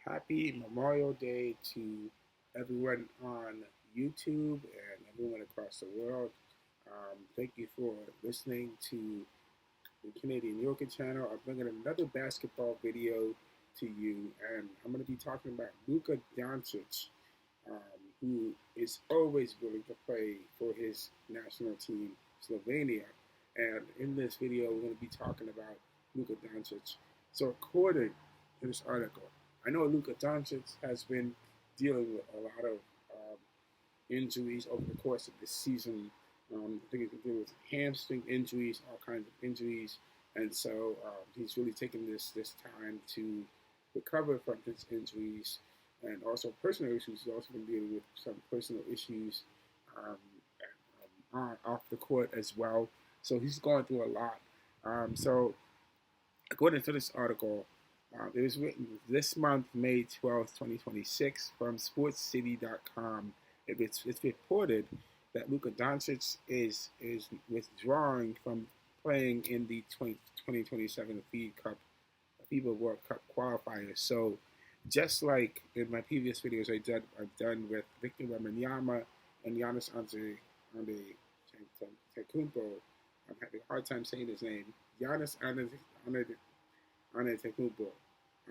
Happy Memorial Day to everyone on YouTube and everyone across the world. Thank you for listening to the Canadian Yoga channel. I'm bringing another basketball video to you, and I'm going to be talking about Luka Doncic, who is always willing to play for his national team, Slovenia. And in this video, we're going to be talking about Luka Doncic. So, according to this article, I know Luka Doncic has been dealing with a lot of injuries over the course of this season. I think it's been with hamstring injuries, all kinds of injuries, and so he's really taken this time to recover from his injuries and also personal issues. He's also been dealing with some personal issues um, off the court as well. So he's going through a lot. So according to this article, it was written this month, May 12th, 2026, from SportsCity.com. It's reported that Luka Doncic is withdrawing from playing in the 2027 FIBA World Cup qualifiers. So, just like in my previous videos I've done with Victor Wembanyama and Giannis Antetokounmpo. I'm having a hard time saying his name. Giannis Antetokounmpo.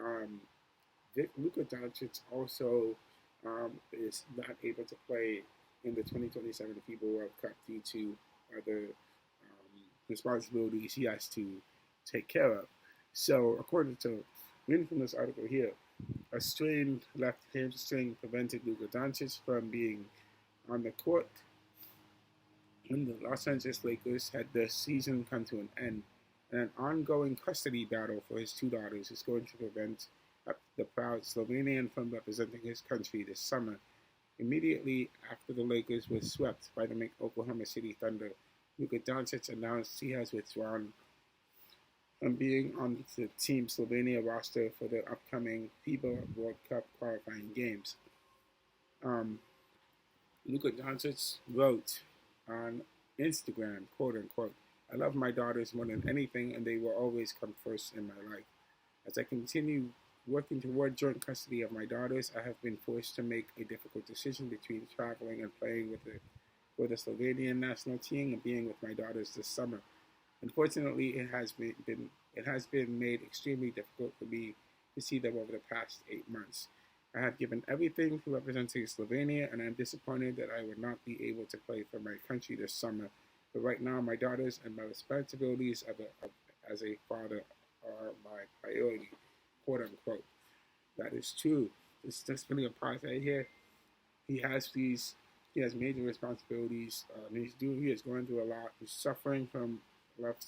Um, Luka Doncic also is not able to play in the 2027 FIBA World Cup due to other responsibilities he has to take care of. So, according to reading from this article here, a strained left hamstring prevented Luka Doncic from being on the court when the Los Angeles Lakers had their season come to an end. And an ongoing custody battle for his two daughters is going to prevent the proud Slovenian from representing his country this summer. Immediately after the Lakers were swept by the Oklahoma City Thunder, Luka Doncic announced he has withdrawn from being on the Team Slovenia roster for the upcoming FIBA World Cup qualifying games. Luka Doncic wrote on Instagram, quote unquote, "I love my daughters more than anything, and they will always come first in my life. As I continue working toward joint custody of my daughters, I have been forced to make a difficult decision between traveling and playing for the Slovenian National Team and being with my daughters this summer. Unfortunately, it has been made extremely difficult for me to see them over the past 8 months. I have given everything to representing Slovenia, and I'm disappointed that I will not be able to play for my country this summer. But right now, my daughters and my responsibilities as a father are my priority," quote unquote. That is true. It's just really a part right here. He has major responsibilities. He is going through a lot. He's suffering from left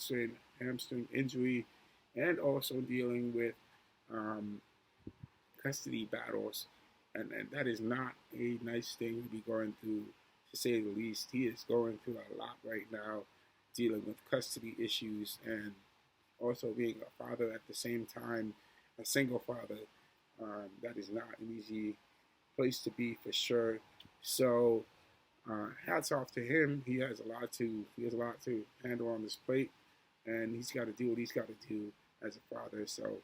hamstring injury, and also dealing with custody battles, and that is not a nice thing to be going through, to say the least. He is going through a lot right now, dealing with custody issues and also being a father at the same time, a single father. That is not an easy place to be for sure. So, hats off to him. He has a lot to handle on his plate, and he's got to do what he's got to do as a father. So,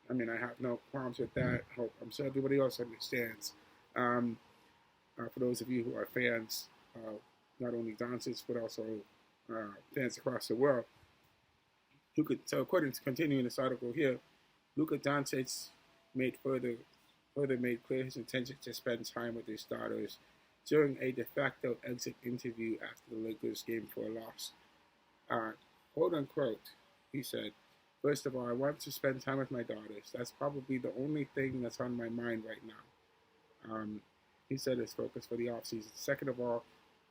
I mean, I have no problems with that. I'm sure everybody else understands. For those of you who are fans, not only Doncic but also fans across the world, so according to continuing this article here, Luka Doncic further made clear his intention to spend time with his daughters during a de facto exit interview after the Lakers game 4 loss. Quote unquote, he said, "First of all, I want to spend time with my daughters. That's probably the only thing that's on my mind right now." He said his focus for the offseason. Second of all,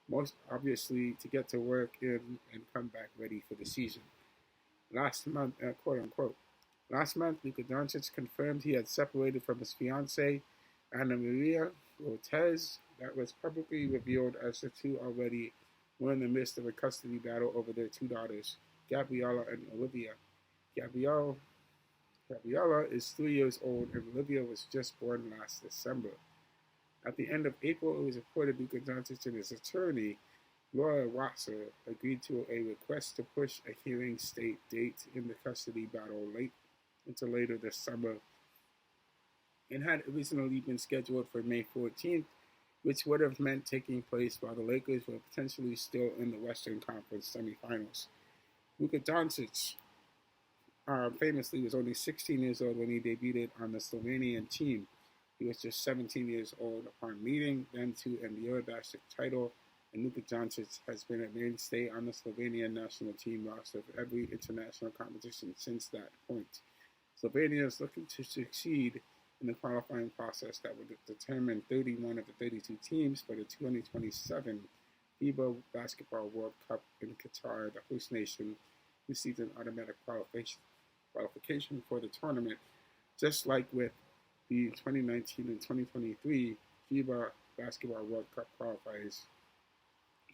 most obviously, to get to work and come back ready for the season. Last month, quote unquote, last month, Luka Doncic confirmed he had separated from his fiancée, Ana Maria Ortiz. That was publicly revealed as the two already were in the midst of a custody battle over their two daughters, Gabriella and Olivia. Gabriella is 3 years old, and Olivia was just born last December. At the end of April, it was reported Luka Doncic and his attorney, Laura Wasser, agreed to a request to push a hearing date in the custody battle into later this summer. and had originally been scheduled for May 14th, which would have meant taking place while the Lakers were potentially still in the Western Conference semifinals. Luka Doncic famously was only 16 years old when he debuted on the Slovenian team. He was just 17 years old upon leading them to an Eurobasket title, and Luka Doncic has been a mainstay on the Slovenian national team roster for every international competition since that point. Slovenia is looking to succeed in the qualifying process that would determine 31 of the 32 teams for the 2027 FIBA Basketball World Cup in Qatar. The host nation received an automatic qualification for the tournament, just like with the 2019 and 2023 FIBA Basketball World Cup qualifiers.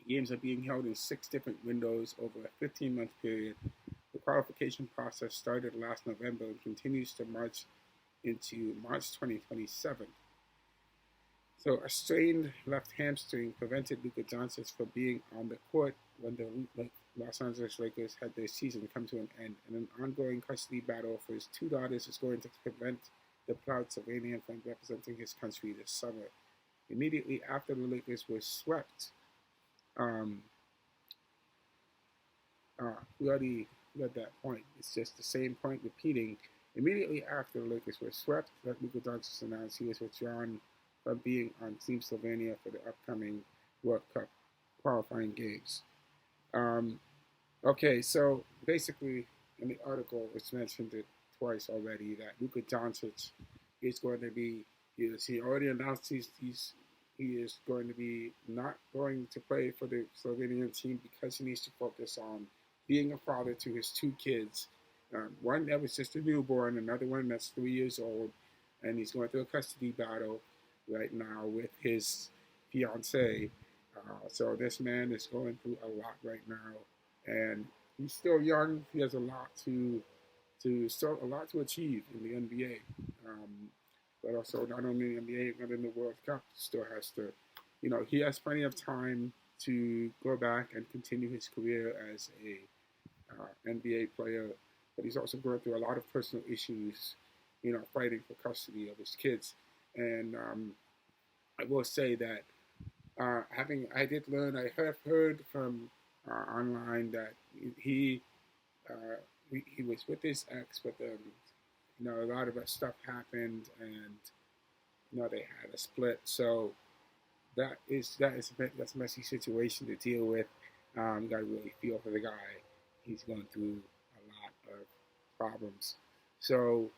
Games are being held in 6 different windows over a 15-month period. The qualification process started last November and continues to march into March 2027. So a strained left hamstring prevented Luka Doncic from being on the court when the Los Angeles Lakers had their season come to an end, and an ongoing custody battle for his 2 daughters is going to prevent the proud Slovenian from representing his country this summer. Immediately after the Lakers were swept, we already read that point. It's just the same point repeating. Immediately after the Lakers were swept, Luka Doncic announced he was withdrawn from being on Team Slovenia for the upcoming World Cup qualifying games. Okay, so basically in the article, it's mentioned it twice already that Luka Doncic is going to be, he already announced he is going to be not going to play for the Slovenian team because he needs to focus on being a father to his 2 kids. One that was just a newborn, another one that's 3 years old, and he's going through a custody battle right now with his fiancée. So this man is going through a lot right now, and he's still young. He has a lot to achieve in the NBA. But also not only in the NBA but in the World Cup, still has to, he has plenty of time to go back and continue his career as a NBA player. But he's also going through a lot of personal issues, fighting for custody of his kids. And I will say that I have heard from online that he was with his ex, but a lot of stuff happened, and they had a split. So that's a messy situation to deal with. You got to really feel for the guy. He's going through a lot of problems. So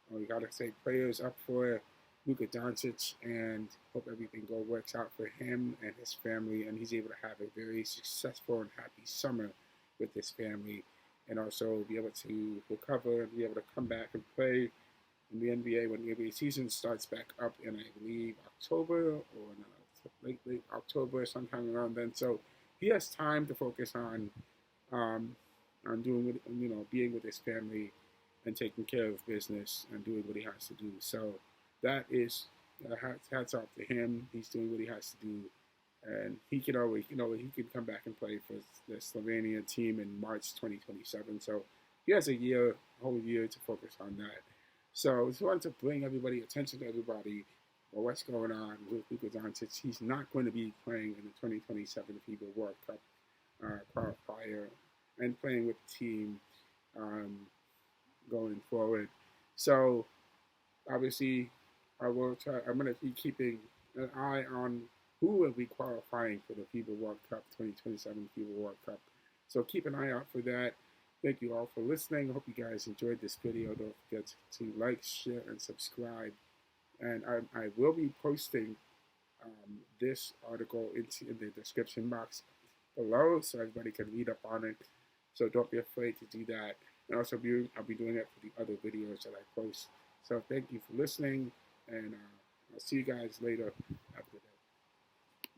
we got to say prayers up for Luka Doncic and hope everything works out for him and his family, and he's able to have a very successful and happy summer with his family, and also be able to recover and be able to come back and play in the NBA when the NBA season starts back up in, I believe, October or late October, sometime around then. So he has time to focus on doing being with his family and taking care of business and doing what he has to do. So that is hats off to him. He's doing what he has to do, and he can always, he can come back and play for the Slovenian team in March 2027. So he has a whole year to focus on that. So I just wanted to bring attention to everybody, what's going on with Luka Doncic. He's not going to be playing in the 2027 FIBA World Cup qualifier and playing with the team going forward. So obviously, I'm going to be keeping an eye on who will be qualifying for the FIBA World Cup, 2027 FIBA World Cup. So keep an eye out for that. Thank you all for listening. I hope you guys enjoyed this video. Don't forget to like, share, and subscribe. And I will be posting this article in the description box below so everybody can read up on it. So don't be afraid to do that. And also, I'll be doing it for the other videos that I post. So thank you for listening, and I'll see you guys later. Have a good day.